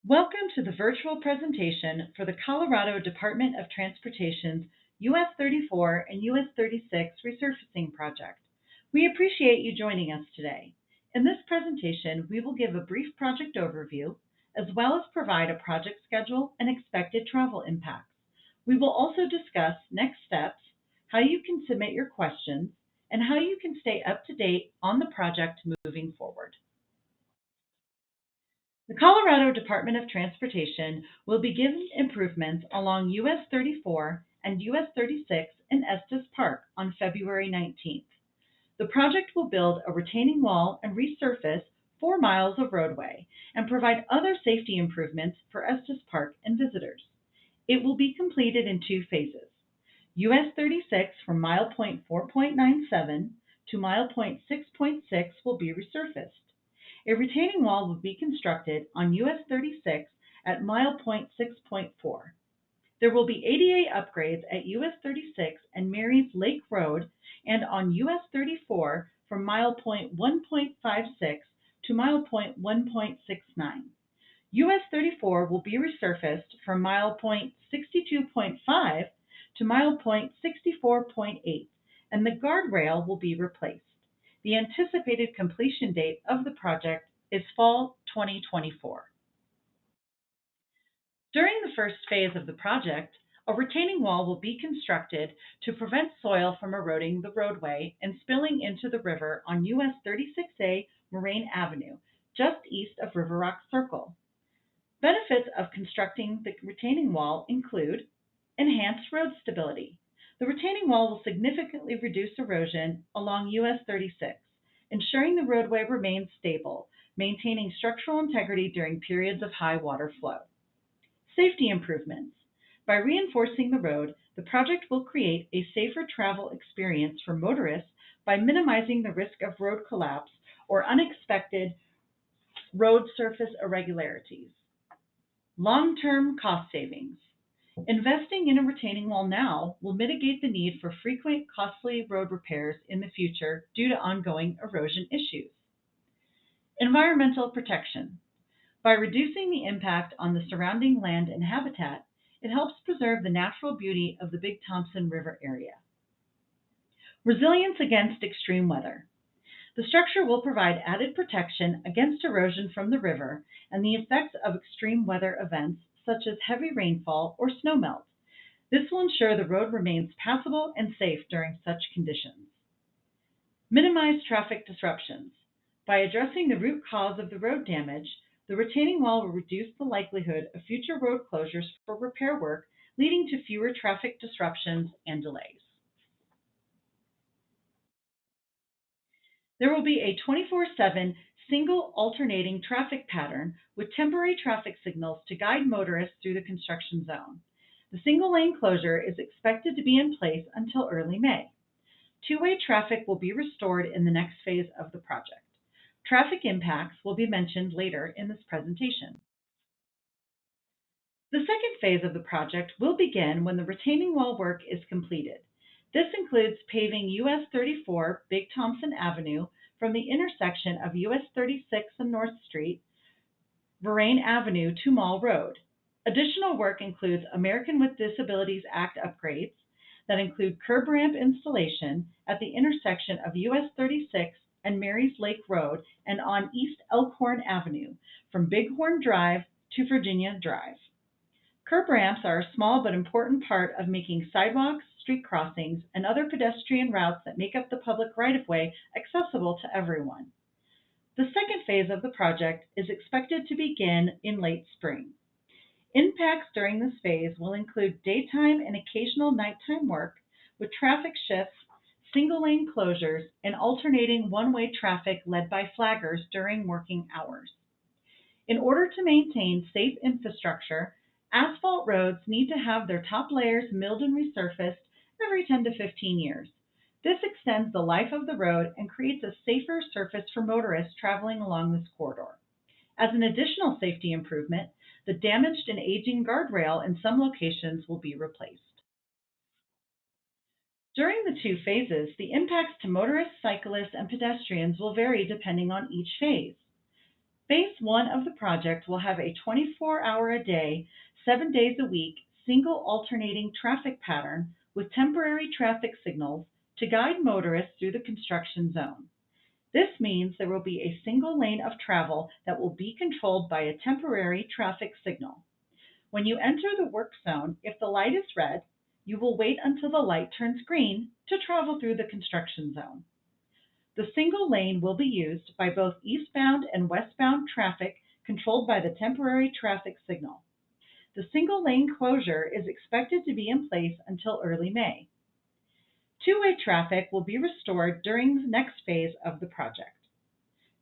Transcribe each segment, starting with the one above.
Welcome to the virtual presentation for the Colorado Department of Transportation's US 34 and US 36 resurfacing project. We appreciate you joining us today. In this presentation, we will give a brief project overview, as well as provide a project schedule and expected travel impacts. We will also discuss next steps, how you can submit your questions, and how you can stay up to date on the project moving forward. The Colorado Department of Transportation will begin improvements along US 34 and US 36 in Estes Park on February 19th. The project will build a retaining wall and resurface 4 miles of roadway and provide other safety improvements for Estes Park and visitors. It will be completed in 2 phases. US 36 from mile point 4.97 to mile point 6.6 will be resurfaced. A retaining wall will be constructed on US 36 at mile point 6.4. There will be ADA upgrades at US 36 and Marys Lake Road and on US 34 from mile point 1.56 to mile point 1.69. US 34 will be resurfaced from mile point 62.5 to mile point 64.8, and the guardrail will be replaced. The anticipated completion date of the project is fall 2024. During the first phase of the project, a retaining wall will be constructed to prevent soil from eroding the roadway and spilling into the river on US 36A Moraine Avenue, just east of River Rock Circle. Benefits of constructing the retaining wall include enhanced road stability. The retaining wall will significantly reduce erosion along US 36, ensuring the roadway remains stable, maintaining structural integrity during periods of high water flow. Safety improvements. By reinforcing the road, the project will create a safer travel experience for motorists by minimizing the risk of road collapse or unexpected road surface irregularities. Long-term cost savings. Investing in a retaining wall now will mitigate the need for frequent, costly road repairs in the future due to ongoing erosion issues. Environmental protection. By reducing the impact on the surrounding land and habitat, it helps preserve the natural beauty of the Big Thompson River area. Resilience against extreme weather. The structure will provide added protection against erosion from the river and the effects of extreme weather events such as heavy rainfall or snowmelt. This will ensure the road remains passable and safe during such conditions. Minimize traffic disruptions. By addressing the root cause of the road damage, the retaining wall will reduce the likelihood of future road closures for repair work, leading to fewer traffic disruptions and delays. There will be a 24/7 single alternating traffic pattern with temporary traffic signals to guide motorists through the construction zone. The single lane closure is expected to be in place until early May. Two-way traffic will be restored in the next phase of the project. Traffic impacts will be mentioned later in this presentation. The second phase of the project will begin when the retaining wall work is completed. This includes paving US 34 Big Thompson Avenue from the intersection of US 36 and North Street, Moraine Avenue to Mall Road. Additional work includes American with Disabilities Act upgrades that include curb ramp installation at the intersection of US 36 and Marys Lake Road and on East Elkhorn Avenue from Bighorn Drive to Virginia Drive. Curb ramps are a small but important part of making sidewalks, street crossings, and other pedestrian routes that make up the public right-of-way accessible to everyone. The second phase of the project is expected to begin in late spring. Impacts during this phase will include daytime and occasional nighttime work with traffic shifts, single-lane closures, and alternating one-way traffic led by flaggers during working hours. In order to maintain safe infrastructure, asphalt roads need to have their top layers milled and resurfaced every 10 to 15 years. This extends the life of the road and creates a safer surface for motorists traveling along this corridor. As an additional safety improvement, the damaged and aging guardrail in some locations will be replaced. During the 2 phases, the impacts to motorists, cyclists, and pedestrians will vary depending on each phase. Phase 1 of the project will have a 24-hour-a-day, 7 days a week, single alternating traffic pattern with temporary traffic signals to guide motorists through the construction zone. This means there will be a single lane of travel that will be controlled by a temporary traffic signal. When you enter the work zone, if the light is red, you will wait until the light turns green to travel through the construction zone. The single lane will be used by both eastbound and westbound traffic controlled by the temporary traffic signal. The single lane closure is expected to be in place until early May. Two-way traffic will be restored during the next phase of the project.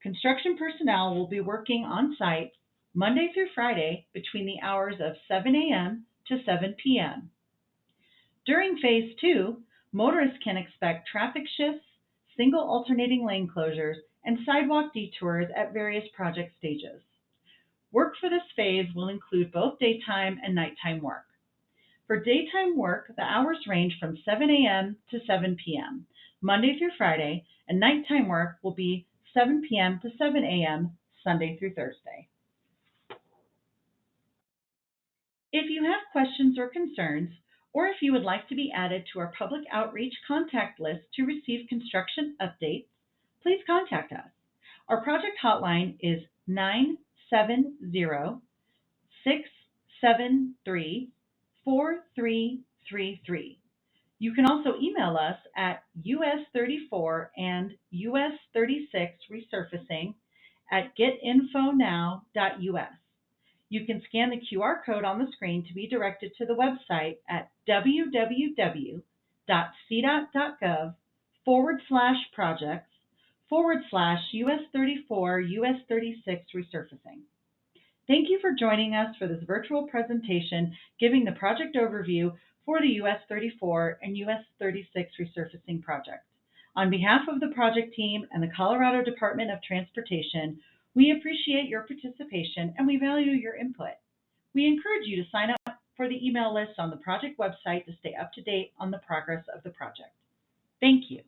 Construction personnel will be working on site Monday through Friday between the hours of 7 a.m. to 7 p.m. During Phase 2, motorists can expect traffic shifts, single alternating lane closures, and sidewalk detours at various project stages. Work for this phase will include both daytime and nighttime work. For daytime work, the hours range from 7 a.m. to 7 p.m., Monday through Friday, and nighttime work will be 7 p.m. to 7 a.m., Sunday through Thursday. If you have questions or concerns, or if you would like to be added to our public outreach contact list to receive construction updates, please contact us. Our project hotline is 970-673-4333. You can also email us at us34 and us36 resurfacing at getinfonow.us. You can scan the QR code on the screen to be directed to the website at www.cdot.gov/projects/US34 US36 resurfacing. Thank you for joining us for this virtual presentation giving the project overview for the US 34 and US 36 resurfacing project. On behalf of the project team and the Colorado Department of Transportation, we appreciate your participation and we value your input. We encourage you to sign up for the email list on the project website to stay up to date on the progress of the project. Thank you.